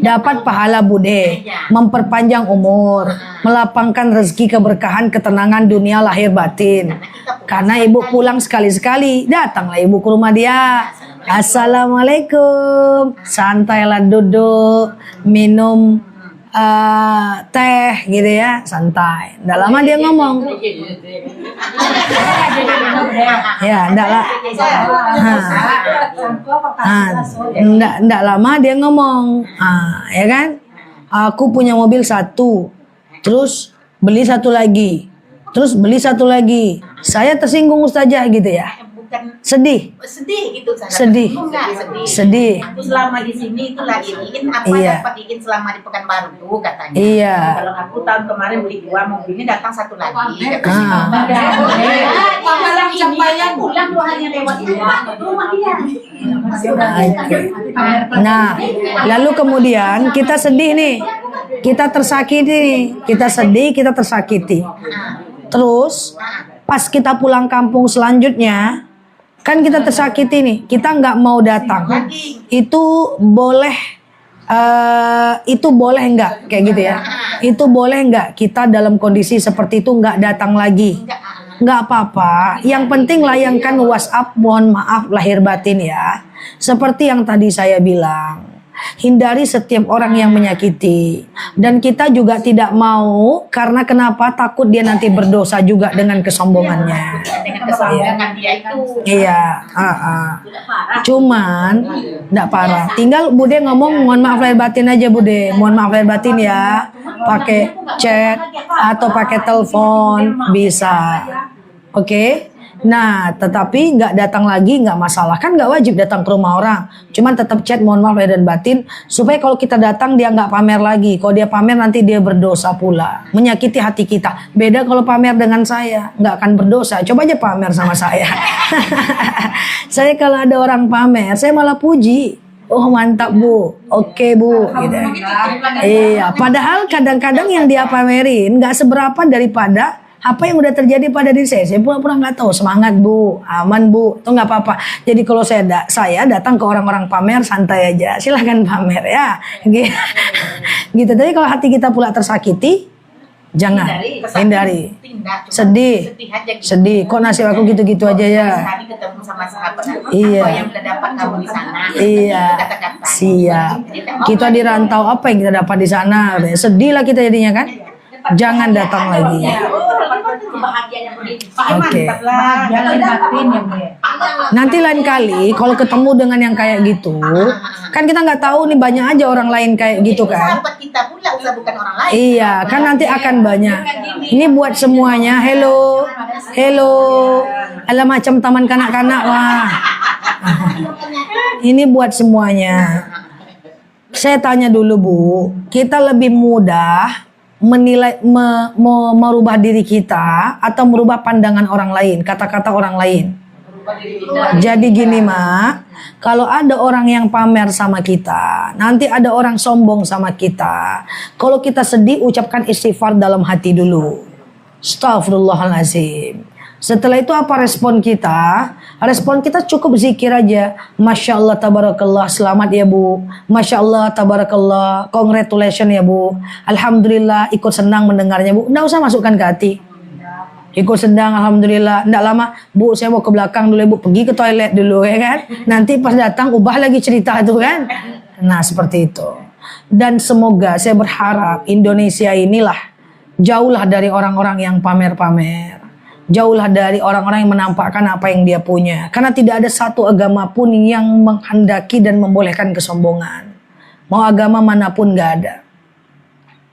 dapat pahala bude, memperpanjang umur, melapangkan rezeki, keberkahan, ketenangan dunia lahir batin. Karena ibu pulang sekali-sekali, datanglah ibu ke rumah dia. Assalamualaikum, santailah duduk, minum teh gitu ya, santai. Nggak lama dia ngomong. Ya, nggak lama dia ngomong. Ya kan? Aku punya mobil 1, terus beli 1 lagi, terus beli 1 lagi. Saya tersinggung Ustazah gitu ya. Sedih Sedih gitu saya. Sedih. Enggak, Sedih. Aku selama di sini itu lagi ingin apa Iya. dapat ingin selama di Pekanbaru tuh katanya. Iya. Kalau aku tahun kemarin beli 2 mobilnya datang 1 lagi. Malam sampaian Pulang 2 hari lewat rumah dia. Oke. Nah, lalu kemudian kita sedih nih, kita tersakiti nih, kita sedih, kita tersakiti. Terus pas kita pulang kampung selanjutnya, kan kita tersakiti nih, kita nggak mau datang. Itu boleh nggak kayak gitu ya? Itu boleh nggak kita dalam kondisi seperti itu nggak datang lagi? Nggak apa-apa. Yang penting layangkan WhatsApp, mohon maaf lahir batin ya. Seperti yang tadi saya bilang. Hindari setiap orang yang menyakiti. Dan kita juga tidak mau, karena kenapa? Takut dia nanti berdosa juga dengan kesombongannya. Dengan kesombongan dia itu. Iya, cuman enggak parah. Tinggal Bude ngomong mohon maaf lahir batin aja Bude. Mohon maaf lahir batin ya. Pakai chat atau pakai telepon bisa. Oke? Nah, tetapi nggak datang lagi nggak masalah, kan nggak wajib datang ke rumah orang. Cuman tetap chat mohon maaf lahir dan batin supaya kalau kita datang dia nggak pamer lagi. Kalau dia pamer nanti dia berdosa pula, menyakiti hati kita. Beda kalau pamer dengan saya, nggak akan berdosa. Coba aja pamer sama saya. Saya kalau ada orang pamer, saya malah puji. Oh mantap Bu, oke Bu, gitu. Iya, padahal kadang-kadang yang dia pamerin nggak seberapa daripada apa yang udah terjadi pada diri saya. Saya pura-pura nggak tahu. Semangat Bu, aman Bu, itu nggak apa-apa. Jadi kalau saya datang ke orang-orang pamer, santai aja, silahkan pamer ya. Gitu. Tapi kalau hati kita pula tersakiti, jangan hindari. Sedih. Kok nasib aku gitu-gitu aja ya. Tadi ketemu sama sahabat. Iya. Apa yang udah dapat kamu di sana? Iya. Siap. Kita di rantau, apa yang kita dapat di sana? Sedih lah kita jadinya kan. Jangan datang lagi. Oke. Nanti lain kali kalau ketemu dengan yang kayak gitu, kan kita nggak tahu nih, banyak aja orang lain kayak gitu kan. Sahabat kita pula bukan orang lain. Iya, kan nanti akan banyak. Ini buat semuanya. Hello. Ala macam taman kanak-kanak wah. Ini buat semuanya. Saya tanya dulu Bu, kita lebih mudah menilai merubah diri kita atau merubah pandangan orang lain, kata-kata orang lain. Jadi gini Mak, kalau ada orang yang pamer sama kita, nanti ada orang sombong sama kita, kalau kita sedih ucapkan istighfar dalam hati dulu. Astagfirullahaladzim, Setelah itu apa respon kita? Respon kita cukup zikir aja. Masya Allah tabarakallah, selamat ya Bu. Masya Allah tabarakallah, congratulations ya Bu. Alhamdulillah, ikut senang mendengarnya Bu. Nggak usah masukkan ke hati. Ikut sedang, alhamdulillah. Nggak lama, Bu saya mau ke belakang dulu ya Bu. Pergi ke toilet dulu ya kan. Nanti pas datang ubah lagi cerita itu kan. Nah seperti itu. Dan semoga saya berharap Indonesia inilah jauhlah dari orang-orang yang pamer-pamer. Jauhlah dari orang-orang yang menampakkan apa yang dia punya. Karena tidak ada satu agama pun yang menghendaki dan membolehkan kesombongan. Mau agama manapun gak ada.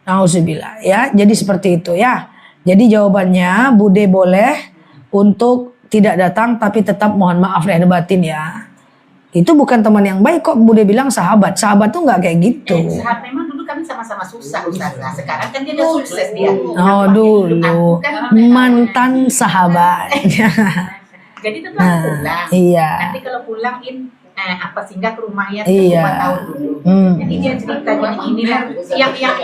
Nauzubillah ya. Jadi seperti itu ya. Jadi jawabannya Bude boleh untuk tidak datang tapi tetap mohon maaf lahir batin ya. Itu bukan teman yang baik kok Bude bilang sahabat. Sahabat tuh nggak kayak gitu. Sahabat memang dulu kami sama-sama susah Ustazah. Sekarang kan dia udah sukses dia. Oh dulu mantan sahabat. Jadi tetap pulang. Iya. Nanti kalau pulang singgah ke rumahnya Iya. 4 tahun dulu. Jadi dia cerita gini lah.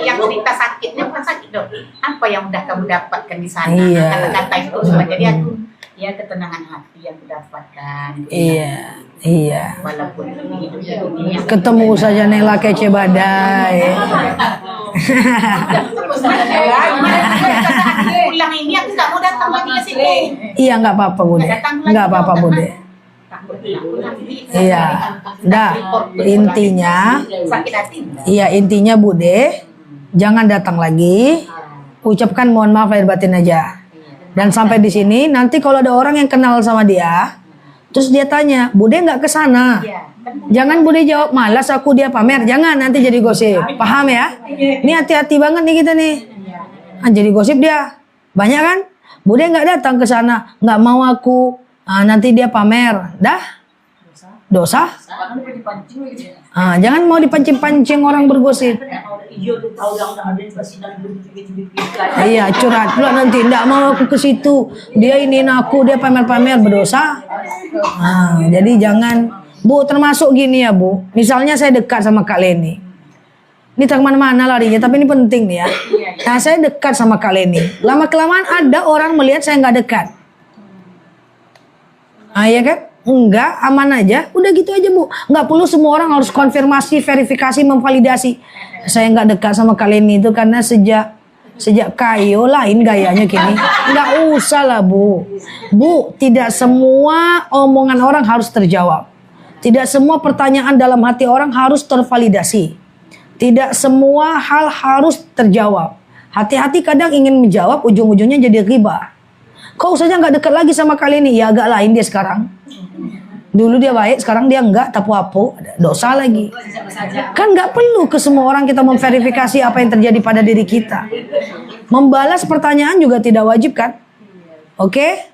Yang cerita sakitnya bukan sakit dong. Apa yang udah kamu dapatkan di sana? Iya. Kata-kata itu semua. Jadi aku ya ketenangan hati yang kudapatkan. Iya. Iya. Walaupun hidup di dunia. Ketemu saja Nela kece badai. Pulang ini aku nggak mau datang lagi ke sini. Iya nggak apa-apa Bude. Nggak apa-apa Bude. Iya. Dah. Intinya. Sakit hati. Iya intinya Bude. Jangan datang lagi. Ucapkan mohon maaf lahir batin aja. Dan sampai di sini nanti kalau ada orang yang kenal sama dia, terus dia tanya, Bude nggak ke sana? Jangan Bude jawab malas aku dia pamer. Jangan nanti jadi gosip. Paham ya? Ini hati-hati banget nih kita nih. Jadi gosip dia. Banyak kan? Bude nggak datang ke sana, nggak mau aku. Nanti dia pamer. Dah? Dosa? Jangan mau dipancing-pancing orang bergosip. Iya curhat pula nanti nggak mau aku ke situ, dia ini aku, dia pamer-pamer, berdosa. Jadi jangan Bu, termasuk gini ya Bu, misalnya saya dekat sama Kak Leni, ini kemana-mana larinya tapi ini penting nih ya. Nah saya dekat sama Kak Leni, lama kelamaan ada orang melihat saya nggak dekat. Ya kan? Enggak, aman aja. Udah gitu aja Bu. Nggak perlu semua orang harus konfirmasi, verifikasi, memvalidasi. Saya nggak dekat sama kalian itu karena sejak kayo lain gayanya gini. Nggak usah lah Bu. Bu, tidak semua omongan orang harus terjawab. Tidak semua pertanyaan dalam hati orang harus tervalidasi. Tidak semua hal harus terjawab. Hati-hati kadang ingin menjawab, ujung-ujungnya jadi ghibah. Kok usahanya nggak dekat lagi sama kalian ini? Ya agak lain dia sekarang. Dulu dia baik, sekarang dia enggak, tapu-apu, dosa lagi. Kan nggak perlu ke semua orang kita memverifikasi apa yang terjadi pada diri kita. Membalas pertanyaan juga tidak wajib kan? Oke?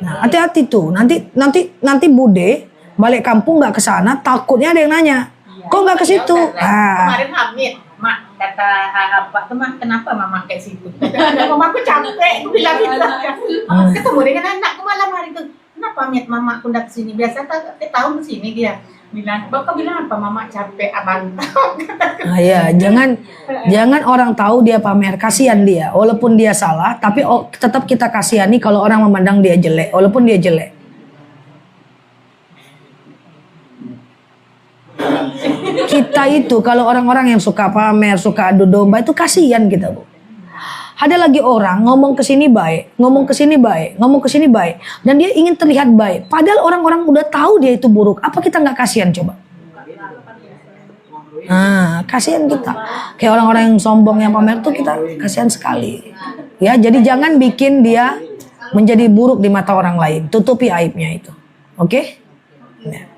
Nah, hati-hati tuh. Nanti Bude balik kampung nggak ke sana, takutnya ada yang nanya, kok nggak ke situ? Kemarin Hamid, Mak kata apa tuh Mak, kenapa Mama kayak situ? Mama aku capek, aku bilang ketemu dengan anakku malam hari itu. Kenapa Mit Mama aku udah kesini? Biasa tahun kesini dia bilang, Bapak bilang apa? Mama capek abang. Ya, jangan orang tahu dia pamer, kasihan dia. Walaupun dia salah, tapi tetap kita kasihani kalau orang memandang dia jelek, walaupun dia jelek. Kita itu kalau orang-orang yang suka pamer, suka adu domba itu kasihan kita Bu. Ada lagi orang ngomong ke sini baik, ngomong ke sini baik, ngomong ke sini baik, dan dia ingin terlihat baik. Padahal orang-orang udah tahu dia itu buruk. Apa kita nggak kasihan coba? Kasihan kita. Kayak orang-orang yang sombong, yang pamer tuh kita kasihan sekali. Ya, jadi jangan bikin dia menjadi buruk di mata orang lain. Tutupi aibnya itu. Oke? Ya.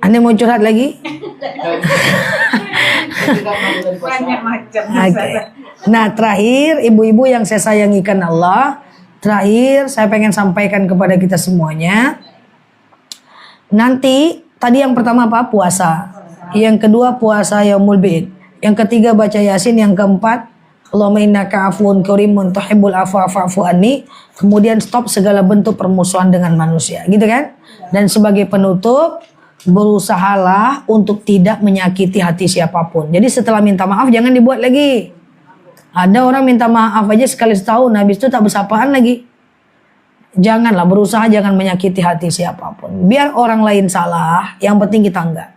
Anda mau curhat lagi? Banyak macam. Okay. Nah terakhir ibu-ibu yang saya sayangikan Allah, terakhir saya pengen sampaikan kepada kita semuanya. Nanti tadi yang pertama apa? Puasa. Yang kedua puasa Yaumul Bid. Yang ketiga baca Yasin. Yang keempat Allahumma innaka afuwun karimun tuhibbul afwa fa'fu anni. Kemudian stop segala bentuk permusuhan dengan manusia, gitu kan? Dan sebagai penutup, berusahalah untuk tidak menyakiti hati siapapun. Jadi setelah minta maaf jangan dibuat lagi. Ada orang minta maaf aja sekali setahun, habis itu tak bersapaan lagi. Janganlah, berusaha jangan menyakiti hati siapapun. Biar orang lain salah, yang penting kita enggak.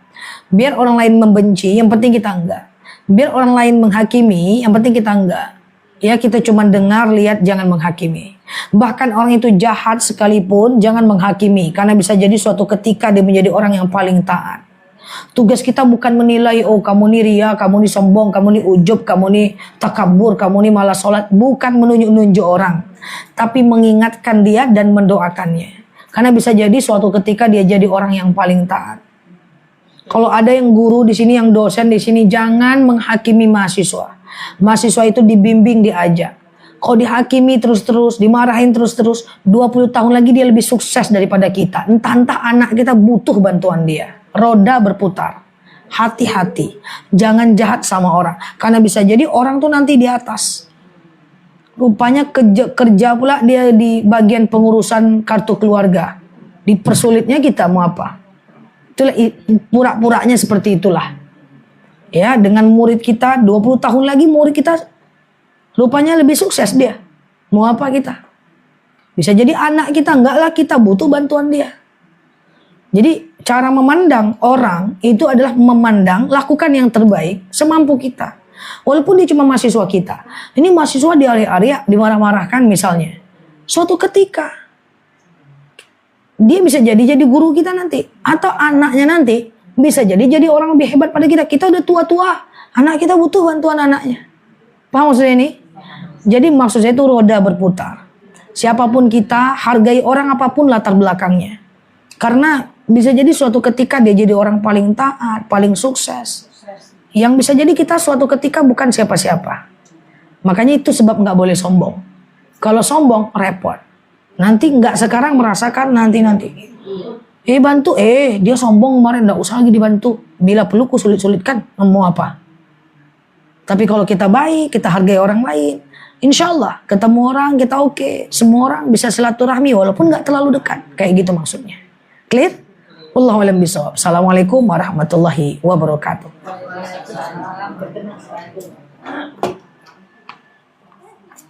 Biar orang lain membenci, yang penting kita enggak. Biar orang lain menghakimi, yang penting kita enggak. Ya, kita cuma dengar, lihat, jangan menghakimi. Bahkan orang itu jahat sekalipun, jangan menghakimi. Karena bisa jadi suatu ketika dia menjadi orang yang paling taat. Tugas kita bukan menilai, oh kamu ni ria, kamu ni sombong, kamu ni ujub, kamu ni takabur, kamu ni malas sholat. Bukan menunjuk-nunjuk orang, tapi mengingatkan dia dan mendoakannya. Karena bisa jadi suatu ketika dia jadi orang yang paling taat. Kalau ada yang guru di sini, yang dosen di sini, jangan menghakimi mahasiswa. Mahasiswa itu dibimbing, diajak. Kalau dihakimi terus-terus, dimarahin terus-terus, 20 tahun lagi dia lebih sukses daripada kita. Entah-entah anak kita butuh bantuan dia. Roda berputar. Hati-hati. Jangan jahat sama orang. Karena bisa jadi orang tuh nanti di atas. Rupanya kerja pula dia di bagian pengurusan kartu keluarga. Dipersulitnya kita mau apa? Itulah pura-puranya seperti itulah. Ya, dengan murid kita 20 tahun lagi murid kita rupanya lebih sukses dia. Mau apa kita? Bisa jadi anak kita, enggak lah, kita butuh bantuan dia. Jadi cara memandang orang itu adalah memandang, lakukan yang terbaik semampu kita. Walaupun dia cuma mahasiswa kita. Ini mahasiswa diare-area, dimarah-marahkan misalnya. Suatu ketika dia bisa jadi guru kita nanti. Atau anaknya nanti bisa jadi orang lebih hebat pada kita. Kita udah tua-tua, anak kita butuh bantuan anaknya. Paham maksudnya ini? Jadi maksud saya itu roda berputar. Siapapun kita, hargai orang apapun latar belakangnya. Karena bisa jadi suatu ketika dia jadi orang paling taat, paling sukses. Yang bisa jadi kita suatu ketika bukan siapa-siapa. Makanya itu sebab nggak boleh sombong. Kalau sombong repot. Nanti nggak sekarang merasakan nanti. Bantu, dia sombong kemarin, nggak usah lagi dibantu. Bila perlu ku sulit-sulitkan, mau apa? Tapi kalau kita baik, kita hargai orang lain, insya Allah ketemu orang kita oke. Semua orang bisa silaturahmi walaupun nggak terlalu dekat. Kayak gitu maksudnya. Clear? Wallahu a'lam bishawab. Assalamualaikum warahmatullahi wabarakatuh.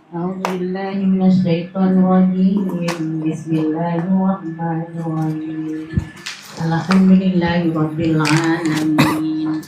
A'udzubillahi minasyaitonirrajim. Bismillahirrahmanirrahim. Alhamdulillahi rabbil alamin.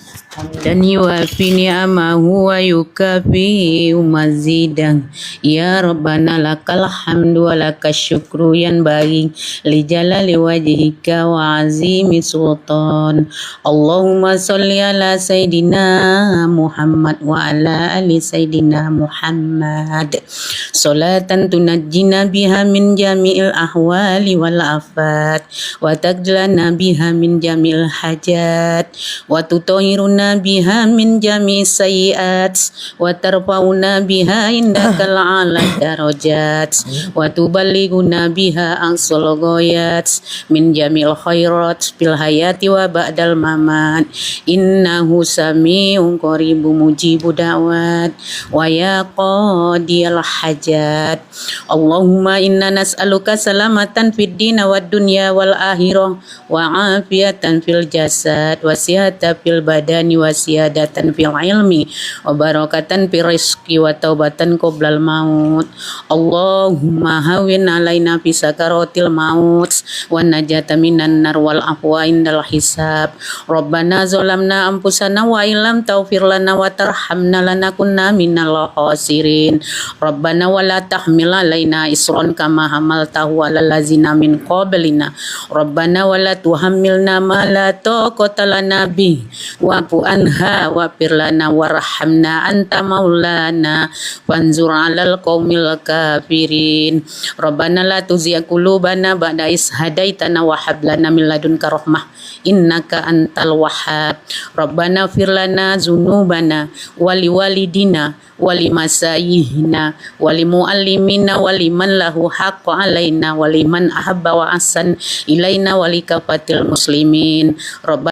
Dan yuafi ni'amahu wa yukafi mazidan. Ya Rabbana lakal hamdu wa lakas syukru yanbaghi li jalali wajhika wa azimi sultan. Allahumma sholli ala Sayyidina Muhammad wa ala ali Sayyidina Muhammad. Salatan tunajjina biha min jami'il ahwali wal afat wa tajlana biha min jami'il hajat wa tutahhiruna biha min jami' sayyi'at wa tarfa'una biha indakal a'la darajat wa tuballighuna biha aqsal ghayat min jami'il khairat fil hayati wa ba'dal mamat innahu sami'un qaribun mujibu da'wat wa ya qadiyal hajat. Allahumma inna nas'aluka salamatan fid din wad dunya wal akhirah wa afiatan fil jasad wa sihatan fil badani wa siyadatan fil ilmi wa barakatan fil rizqi wa taubatan qoblal maut. Allahumma hawin alaina fi sakaratil maut wa najata minan nar wal afwa indal hisab. Rabbana zalamna anfusana wa illam taghfir lana wa tarhamna lanakunna minal khasirin. Rabbana wa la tahmil alaina isran kama hamaltahu alal ladzina min qablina. Rabbana wa la tuhammilna ma la taqata lana bih wa'fu anha wa'fir lana warhamna anta maulana wanzur 'alal qaumil kafirin. Rabbana la tuzigh qulubana ba'da is hadaitana wa hab lana min ladunka rahmah innaka antal wahhab. Rabbana fir lana dzunubana wa liwalidina wa limasayihina wa limuallimina wa liman lahu haqqu alaina wa liman ahabba wa ahsan ilaina wa likafatil muslimin. Rabbana